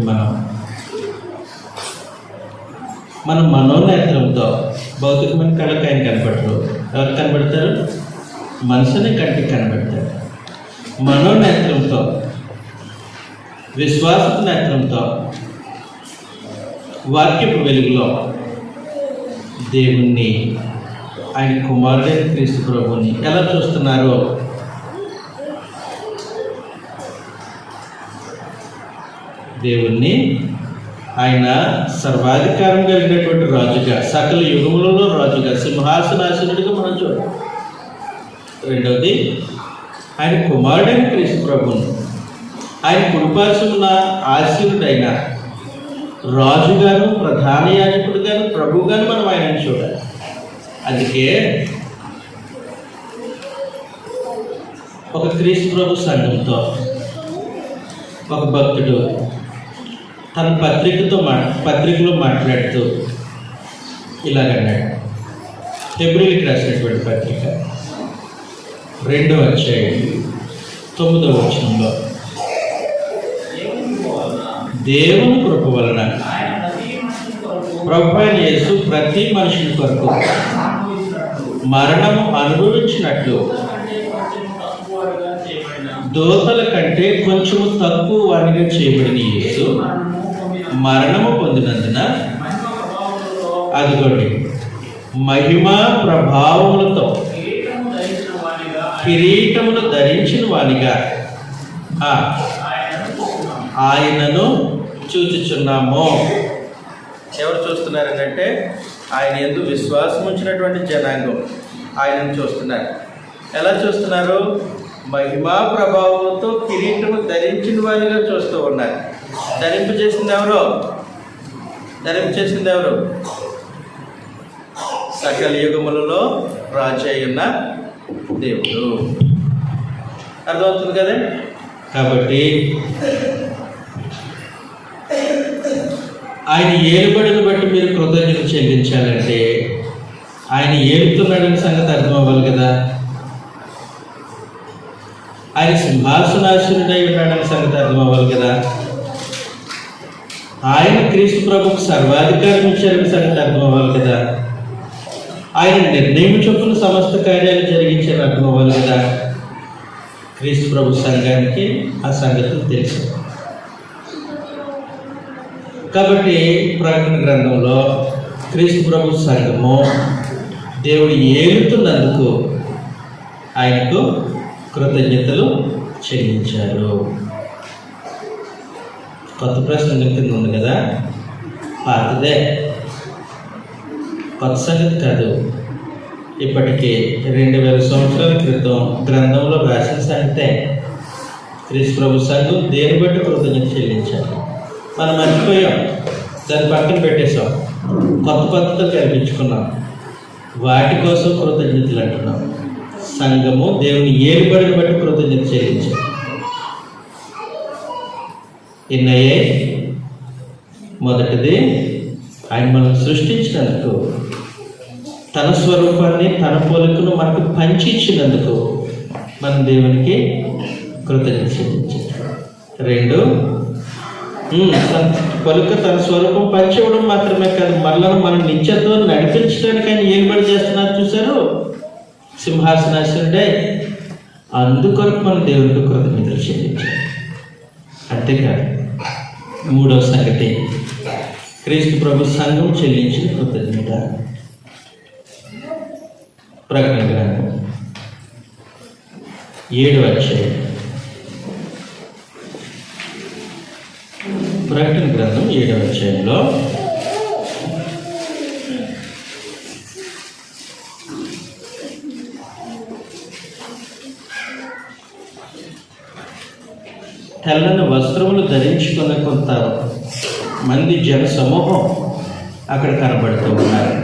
మన మనోనేత్రంతో భౌతికమైన కళ్ళకి ఆయన కనపడరు. ఎవరు కనబడతారు? మనసుని కంటికి కనబడతారు. మనోనేత్రంతో, విశ్వాసపు నేత్రంతో, వాక్యపు వెలుగులో దేవుణ్ణి, ఆయన కుమారుడైన క్రీస్తు ప్రభుని ఎలా చూస్తున్నారో దేవుణ్ణి ఆయన సర్వాధికారం కలిగినటువంటి రాజుగా, సకల యుగములలో రాజుగా, సింహాసనాసనుడిగా మనం చూడాలి. రెండవది, ఆయన కుమారుడైన క్రీస్తు ప్రభుని ఆయన కుడిపార్శ్వమున ఆశీనుడైన రాజుగాను, ప్రధాన యాజకుడుగాను, ప్రభుగాను మనం ఆయనను చూడాలి. అందుకే ఒక క్రీస్తు ప్రభు సంఘంతో ఒక భక్తుడు తన పత్రికలో మాట్లాడుతూ ఇలాగన్నాడు. హెబ్రీయులకు రాసినటువంటి పత్రిక 2వ అధ్యాయం 9వ వచనంలో, దేవుని కృప వలన ప్రభువైన యేసు ప్రతి మనుషుని కొరకు మరణము అనుభవించినట్లు దోతల కంటే కొంచెము తక్కువ వానిగా చేయబడిన యేసు మరణము పొందినందున, అదిగోండి, మహిమా ప్రభావములతో కిరీటమును ధరించిన వానిగా ఆయనను చూచుచున్నాము. ఎవరు చూస్తున్నారంటే ఆయన యందు విశ్వాసం ఉంచినటువంటి జనాంగం ఆయనను చూస్తున్నారు. ఎలా చూస్తున్నారు? మహిమా ప్రభావంతో కిరీటము ధరించిన వారిగా చూస్తూ ఉన్నారు. ధరింపచేసింది ఎవరు? సకల యుగములలో రాజు అయిన దేవుడు. అర్థమవుతుంది కదా? కాబట్టి ఆయన ఏలుబడిని బట్టి మీరు కృతజ్ఞత చెల్లించాలంటే ఆయన ఏలుతున్నాడని సంగతి అర్థం అవ్వాలి కదా. ఆయన సింహాసనాసనుడై ఉన్నాడని సంగతి అర్థం అవ్వాలి కదా. ఆయన క్రీస్తు ప్రభుకు సర్వాధికారం ఇచ్చారని సంగతి అర్థం అవ్వాలి కదా. ఆయన నిర్ణయం చొప్పున సమస్త కార్యాలు జరిగించారని అర్థం అవ్వాలి కదా. క్రీస్తు ప్రభు సంఘానికి ఆ సంగతులు తెలుసు. కాబట్టి ప్రకటన గ్రంథంలో క్రీస్తు ప్రభు సంఘము దేవుడు ఏలుతున్నందుకు ఆయనకు కృతజ్ఞతలు చెల్లించారు. కొత్త ప్రసంగం కింద ఉంది కదా, పాతదే, కొత్త సంగతి కాదు. ఇప్పటికీ 2000 సంవత్సరాల క్రితం గ్రంథంలో రాసిన సంగతే. క్రీస్తు ప్రభు సంఘం దేని బట్టి కృతజ్ఞత చెల్లించారు. మనం మర్చిపోయాం, దాన్ని పక్కన పెట్టేశాం, కొత్త పద్ధతులు కల్పించుకున్నాం, వాటి కోసం కృతజ్ఞతలు అంటున్నాం. సంఘము దేవుని ఏలుబడిని బట్టి కృతజ్ఞత చెల్లించారు. ఎన్నయ్యే? మొదటిది, ఆయన మనం సృష్టించినందుకు, తన స్వరూపాన్ని, తన పోలికను మనకు పంచిచ్చినందుకు మనం దేవునికి కృతజ్ఞత చెల్లించారు. 2, పలుక తన స్వరూపం పంచివ్వడం మాత్రమే కాదు, మనం నిత్యత్వం నడిపించడానికి ఆయన ఏలుబడి చేస్తున్నారు. చూశారు? సింహాసనాసనుడే. అందుకొరకు మనం దేవునికి కృతజ్ఞతలు చెల్లించాలి. అంతేకాదు, 3వ సంగతి, క్రీస్తు ప్రభు సంఘం చెల్లించిన కృతజ్ఞత. ప్రకటన గ్రంథం 7వ అధ్యాయం, ప్రకటన గ్రంథం 7వ అధ్యాయంలో తెల్లని వస్త్రములు ధరించుకున్న కొంత మంది జన సమూహం అక్కడ కనబడుతూ ఉన్నారు.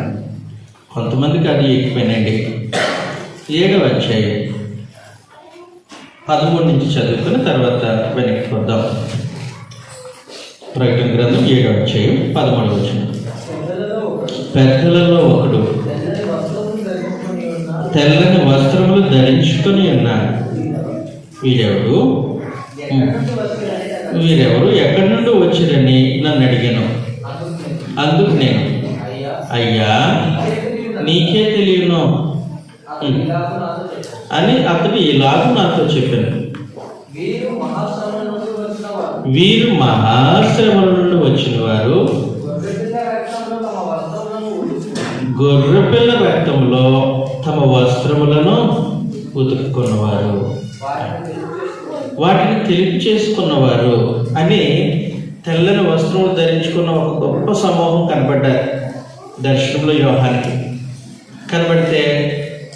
కొంతమందికి అది ఎక్కిపోయినండి. 7వ అధ్యాయం 13 నుంచి చదువుకుని తర్వాత వెనక్కి వద్దాం. ప్రకటన గ్రంథం 7వ అధ్యాయం 13వ వచనం. పెద్దలలో ఒకడు తెల్లని వస్త్రములు ధరించుకొని ఉన్నాడు. వీడెవడు? వీరెవరు ఎక్కడి నుండి వచ్చిరని నన్ను అడిగాను. అందుకు నేను, అయ్యా నీకే తెలియను అని అతడు ఇలాగ నాతో చెప్పాను. వీరు మహాశ్రమల నుండి వచ్చిన వారు గొర్రెపిల్ల రక్తంలో తమ వస్త్రములను ఉతుక్కున్నవారు, వాటిని తెలిపి చేసుకున్నవారు అని తెల్లని వస్త్రములు ధరించుకున్న ఒక గొప్ప సమూహం కనబడ్డారు దర్శనంలో యోహానికి. కనబడితే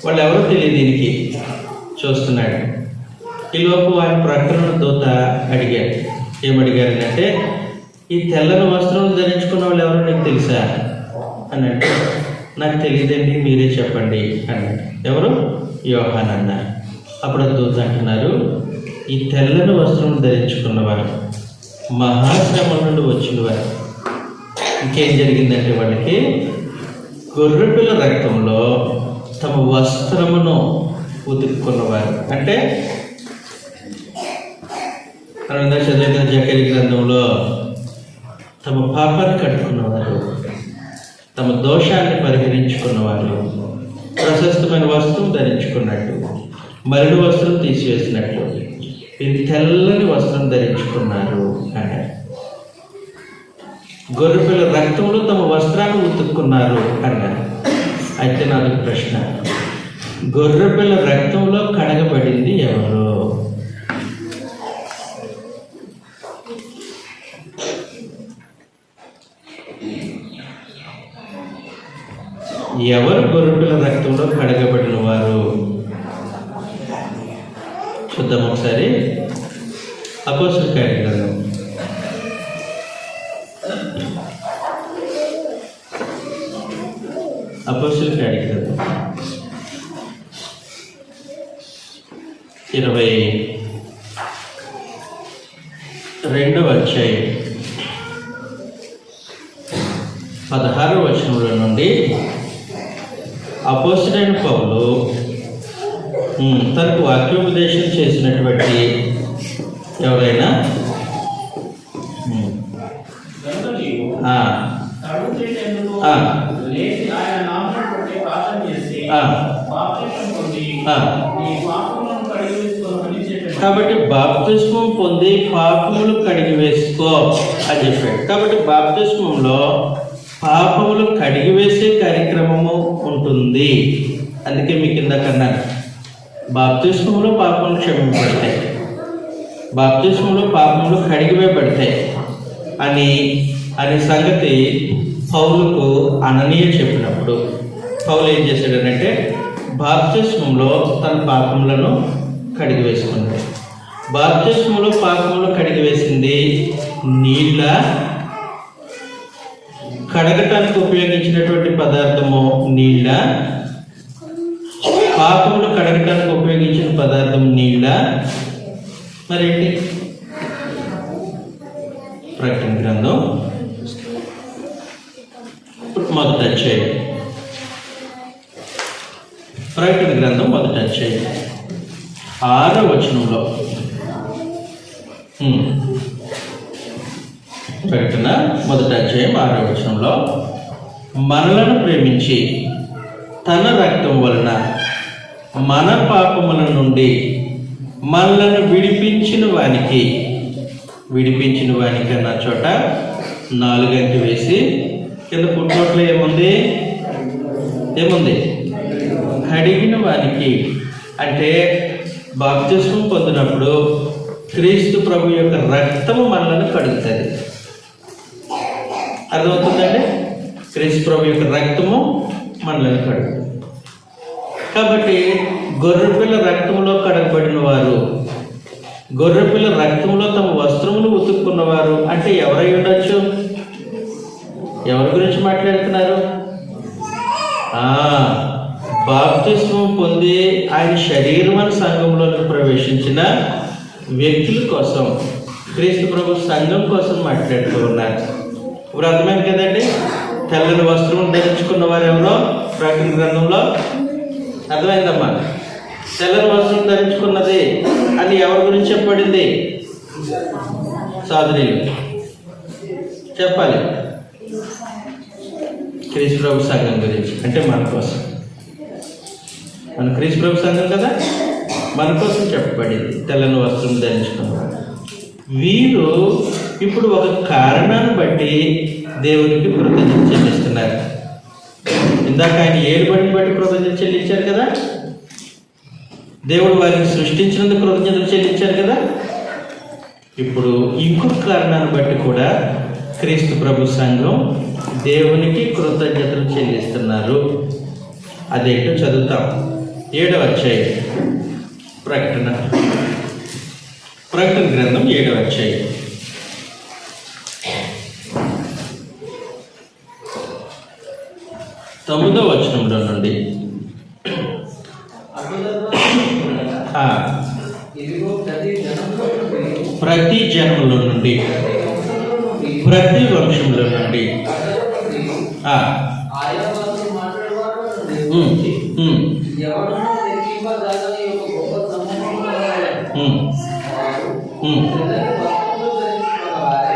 వాళ్ళు ఎవరో తెలియదు, దీనికి చూస్తున్నాడు. ఈలోపు ఆయన ప్రకటన దూత అడిగాడు. ఏమడిగారంటే, ఈ తెల్లని వస్త్రములు ధరించుకున్న వాళ్ళు ఎవరో నీకు తెలుసా అని అంటే, నాకు తెలియదండి, మీరే చెప్పండి అన్నాడు. ఎవరు? యోహాన్ అన్నారు. అప్పుడు దూత అంటున్నారు, ఈ తెల్లని వస్త్రం ధరించుకున్నవారు మహాశ్రమం నుండి వచ్చినవారు. ఇంకేం జరిగిందంటే వాళ్ళకి గొర్రెపిల్ల రక్తంలో తమ వస్త్రమును ఉతుక్కున్నవారు. అంటే మనం చదివిన జకర్యా గ్రంథంలో తమ పాపాన్ని కట్టుకున్నవారు, తమ దోషాన్ని పరిహరించుకున్నవారు, ప్రశస్తమైన వస్త్రం ధరించుకున్నట్టు, మరణ వస్త్రం తీసివేసినట్లు వీరు తెల్లని వస్త్రం ధరించుకున్నారు అన్నారు. గొర్రెపిల్ల రక్తంలో తమ వస్త్రాన్ని ఉతుక్కున్నారు అన్నారు. అయితే నాకు ప్రశ్న, గొర్రెపిల్ల రక్తంలో కడగబడింది ఎవరు? ఎవరు గొర్రెపిల్ల రక్తంలో కడగబడిన వారు? చూద్దాం ఒకసారి. అపోస్తలుల కార్యగ్రంథం 22వ అధ్యాయం 16వ వచనంలో నుండి అపోస్తలుడైన పౌలు తనకు వాక్యోపదేశం చేసినటువంటి ఎవరైనా కాబట్టి బాప్తిస్మం పొంది పాపములు కడిగి వేసుకో అని చెప్పాడు. కాబట్టి బాప్తిస్మంలో పాపములు కడిగి వేసే కార్యక్రమము ఉంటుంది. అందుకే మీ కింద కన్నాను, బాప్తిస్మంలో పాపములు క్షమింపబడతాయి, బాప్తిస్మంలో పాపములు కడిగివేయబడతాయి అనే సంగతి పౌలుకు అననీయ చెప్పినప్పుడు పౌలు ఏం చేశాడనంటే బాప్తిస్మంలో తన పాపములను కడిగి వేసుకున్నాడు. బాప్తిస్మంలో పాపములు కడిగి వేసింది నీళ్ళ, కడగటానికి ఉపయోగించినటువంటి పదార్థము నీళ్ళ, పాపములు కడగటానికి ఉపయోగించిన పదార్థం నీళ్ళ, మరేంటి? ప్రకటన గ్రంథం మొదటి అధ్యాయం, ప్రకటన గ్రంథం మొదటి అధ్యాయం 6వ వచనంలో, ప్రకటన మొదటి అధ్యాయం 6వ వచనంలో, మనలను ప్రేమించి తన రక్తం వలన మన పాపముల నుండి మనలను విడిపించిన వానికి అన్న చోట 4 గంటలు వేసి కింద పుట్టోట్లో ఏముంది? కడిగిన వానికి. అంటే బాప్తిస్మం పొందినప్పుడు క్రీస్తు ప్రభు యొక్క రక్తము మనలను కడుగుతుంది. అర్థమవుతుందండి? క్రీస్తు ప్రభు యొక్క రక్తము మనలను కడుగుతుంది. కాబట్టి గొర్రెపిల్ల రక్తంలో కడగబడిన వారు, గొర్రెపిల్ల రక్తంలో తమ వస్త్రములు ఉతుక్కున్నవారు అంటే ఎవరై ఉండొచ్చు? ఎవరి గురించి మాట్లాడుతున్నారు? బాప్తిస్మం పొంది ఆయన శరీరమని సంఘంలోకి ప్రవేశించిన వ్యక్తుల కోసం, క్రీస్తు ప్రభు సంఘం కోసం మాట్లాడుతూ ఉన్నారు. ఇప్పుడు అర్థమైంది కదండి? తెల్లని వస్త్రం ధరించుకున్న వారు ఎవరో ప్రకటన గ్రంథంలో అర్థమైందమ్మా. తెల్లని వస్త్రం ధరించుకున్నది అని ఎవరి గురించి చెప్పబడింది? సోదరులు చెప్పాలి క్రీస్తు ప్రభు సంఘం గురించి. అంటే మన కోసం, మన క్రీస్తు ప్రభు సంఘం కదా, మన కోసం చెప్పబడింది. తెల్లని వస్త్రం ధరించుకున్నారు. వీరు ఇప్పుడు ఒక కారణాన్ని బట్టి దేవునికి కృతజ్ఞత చెల్లిస్తున్నారు. ఇందాక ఆయన ఏలుబడిని బట్టి కృతజ్ఞత చెల్లించారు కదా, దేవుడు వారిని సృష్టించినందుకు కృతజ్ఞతలు చెల్లించారు కదా. ఇప్పుడు ఇంకొక కారణాన్ని బట్టి కూడా క్రీస్తు ప్రభు సంఘం దేవునికి కృతజ్ఞతలు చెల్లిస్తున్నారు. అదేంటో చదువుతాం. 7వ అధ్యాయం ప్రకటన గ్రంథం 7వ అధ్యాయం 9వ వచనంలో నుండి ప్రతి జనంలో నుండి, ప్రతి వంశంలో నుండి,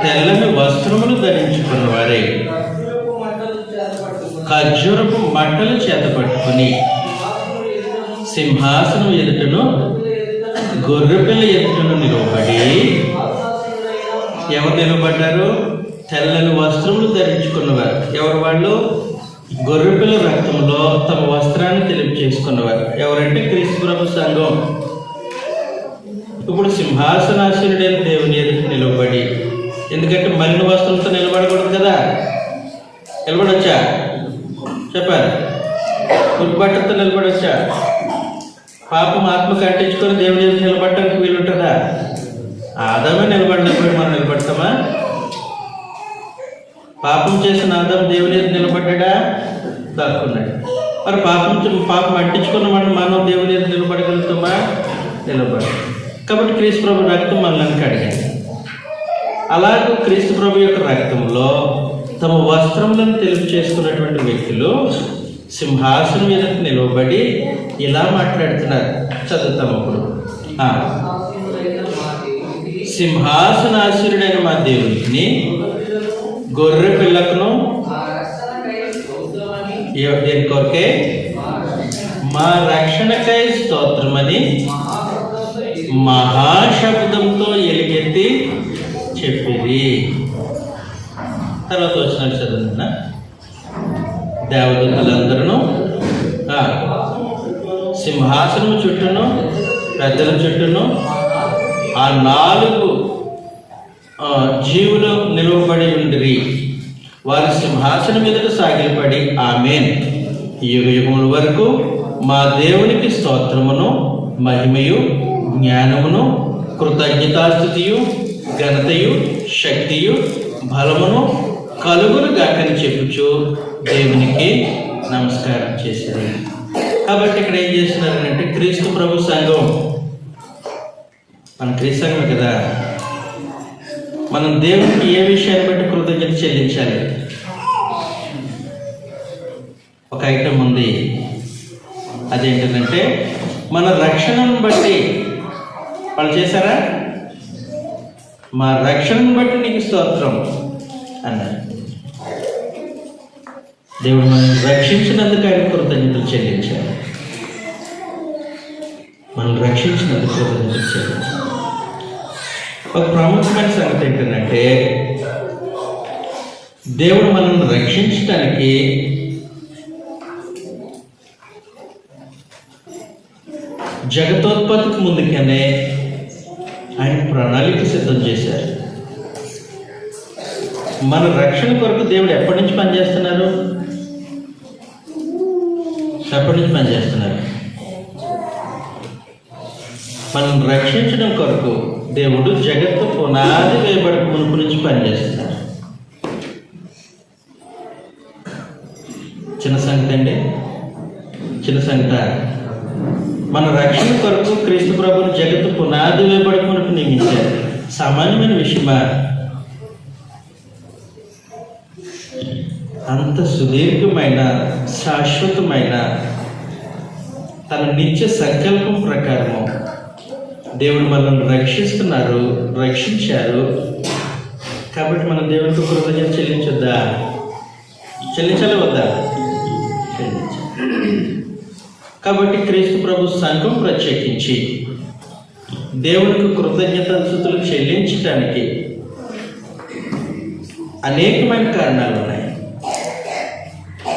తెల్లని వస్త్రములు ధరించుకున్న వారే ఖర్జూరపు మంటలు చేత పట్టుకుని సింహాసనం ఎదుటను గొర్రెపిల్ల ఎదుటను నిలవబడి, ఎవరు నిలబడ్డారు? తెల్లని వస్త్రములు ధరించుకున్నవారు. ఎవరు వాళ్ళు? గొర్రెపిల్ల రక్తంలో తమ వస్త్రాన్ని తెలుపు చేసుకున్నవారు. ఎవరంటే క్రీస్తు ప్రభు సంఘం. ఇప్పుడు సింహాసనాసనుడైన దేవుని ఎదుట నిలబడి, ఎందుకంటే మలిన వస్త్రంతో నిలబడకూడదు కదా. నిలబడొచ్చా? చెప్పారు. గుర్తుపట్టతో నిలబడొచ్చా? పాపం ఆత్మకు అంటించుకొని దేవుని ఎదుట నిలబడటానికి వీలుంటుందా? ఆదామే నిలబడినప్పుడు మనం నిలబడతామా? పాపం చేసిన ఆదాము దేవుని ఎదుట నిలబడ్డా? దాక్కున్నాడు. మరి పాపం అంటించుకున్న మనం దేవుని ఎదుట నిలబడగలుగుతామా? నిలబడ. కాబట్టి క్రీస్తు ప్రభు రక్తం మనల్ని కడిగాడు. అలాగే క్రీస్తు ప్రభు యొక్క రక్తంలో తమ వస్త్రములను తెలుపు చేసుకున్నటువంటి వ్యక్తులు సింహాసనం మీద నిలవబడి ఇలా మాట్లాడుతున్నారు. చదువుతాం అప్పుడు. సింహాసనాసీనుడైన మా దేవునికి, గొర్రె పిల్లకును, దేని కొరకే? మా రక్షణకై స్తోత్రమని మహాశబ్దంతో ఎలుగెత్తి చెప్పిరి. తర్వాత వచ్చిన చదువుతున్నా. దేవదూతలందరూ సింహాసనం చుట్టూను పెద్దల చుట్టూను ఆ 4 జీవులు నిలువబడి ఉండిరి. వారి సింహాసనం మీదకు సాగిలపడి ఆమేన్, యుగ యుగముల వరకు మా దేవునికి స్తోత్రమును, మహిమయు, జ్ఞానమును, కృతజ్ఞతాస్తుతియు, ఘనతయు, శక్తియు, బలమును కలుగును గాకని చెప్పుచు దేవునికి నమస్కారం చేశారు. కాబట్టి ఇక్కడ ఏం చేస్తున్నారంటే క్రీస్తు ప్రభు సంఘం, మన క్రీస్తు సంఘం కదా, మనం దేవునికి ఏ విషయాన్ని బట్టి కృతజ్ఞత చెల్లించాలి? ఒక ఐటమ్ ఉంది. అదేంటంటే మన రక్షణను బట్టి. వాళ్ళు చేశారా? మా రక్షణను బట్టి నీకు స్తోత్రం అన్నారు. దేవుడు మనం రక్షించినందుకు ఆయన కృతజ్ఞతలు చెల్లించాలి. మనం రక్షించినందుకు కృతజ్ఞతలు చెల్లించాలి. ఒక ప్రాముఖ్యమైన సంగతి ఏంటంటే దేవుడు మనల్ని రక్షించడానికి జగతోత్పత్తికి ముందుగానే ఆయన ప్రణాళిక సిద్ధం చేశారు. మన రక్షణ కొరకు దేవుడు ఎప్పటి నుంచి పనిచేస్తున్నారు? మనం రక్షించడం కొరకు దేవుడు జగత్తు పునాది వేయబడక మునుపు నుంచి పనిచేస్తున్నారు. చిన్న సంగతి అండి, చిన్న సంగతి. మన రక్షణ కొరకు క్రీస్తు ప్రభువుని జగత్తు పునాది వేయబడక మునుపు నియమించారు. సామాన్యమైన విషయమా? అంత సుదీర్ఘమైన, శాశ్వతమైన తన నిత్య సంకల్పం ప్రకారము దేవుడు మనల్ని రక్షించారు. కాబట్టి మనం దేవునికి కృతజ్ఞత చెల్లించొద్దా? చెల్లించాలి వద్దా? చెల్లించాలి. కాబట్టి క్రీస్తు ప్రభు సంఘం ప్రత్యేకించి దేవునికి కృతజ్ఞతాస్తుతులు చెల్లించడానికి అనేకమైన కారణాలు ఉన్నాయి.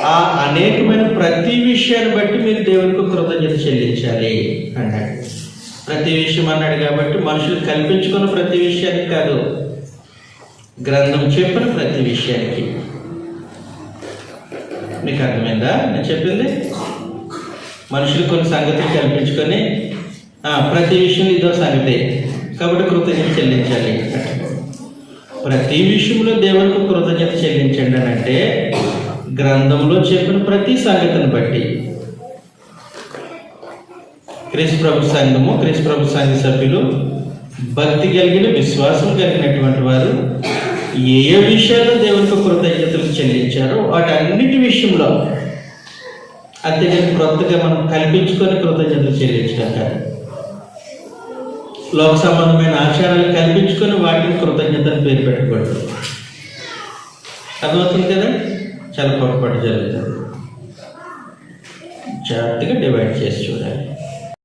ఆ అనేకమైన ప్రతి విషయాన్ని బట్టి మీరు దేవునికి కృతజ్ఞత చెల్లించాలి అన్నాడు. ప్రతి విషయం అన్నాడు కాబట్టి మనుషులు కల్పించుకున్న ప్రతి విషయానికి కాదు, గ్రంథం చెప్పిన ప్రతి విషయానికి. మీకు అర్థమైందా నేను చెప్పింది? మనుషులు కొన్ని సంగతులు కల్పించుకొని ప్రతి విషయం ఇదో సంగతి కాబట్టి కృతజ్ఞత చెల్లించాలి. ప్రతి విషయంలో దేవునికి కృతజ్ఞత చెల్లించండి అని అంటే గ్రంథంలో చెప్పిన ప్రతి సంగతిని బట్టి. క్రీస్తు ప్రభు సంఘము, క్రీస్తు ప్రభు సంఘ సభ్యులు భక్తి కలిగిన విశ్వాసం కలిగినటువంటి వారు ఏ ఏ విషయాల్లో దేవునికి కృతజ్ఞతలు చెల్లించారో వాటన్నిటి విషయంలో, అంతేగాని క్రొత్తగా మనం కల్పించుకొని కృతజ్ఞతలు చెల్లించడం కాదు. లోక సంబంధమైన ఆచారాలు కల్పించుకొని వాటికి కృతజ్ఞతను పేరు పెట్టకూడదు. అర్థమవుతుంది కదా? చాలా పొరపాటు జరుగుతుంది. జాగ్రత్తగా డివైడ్ చేసి చూడాలి.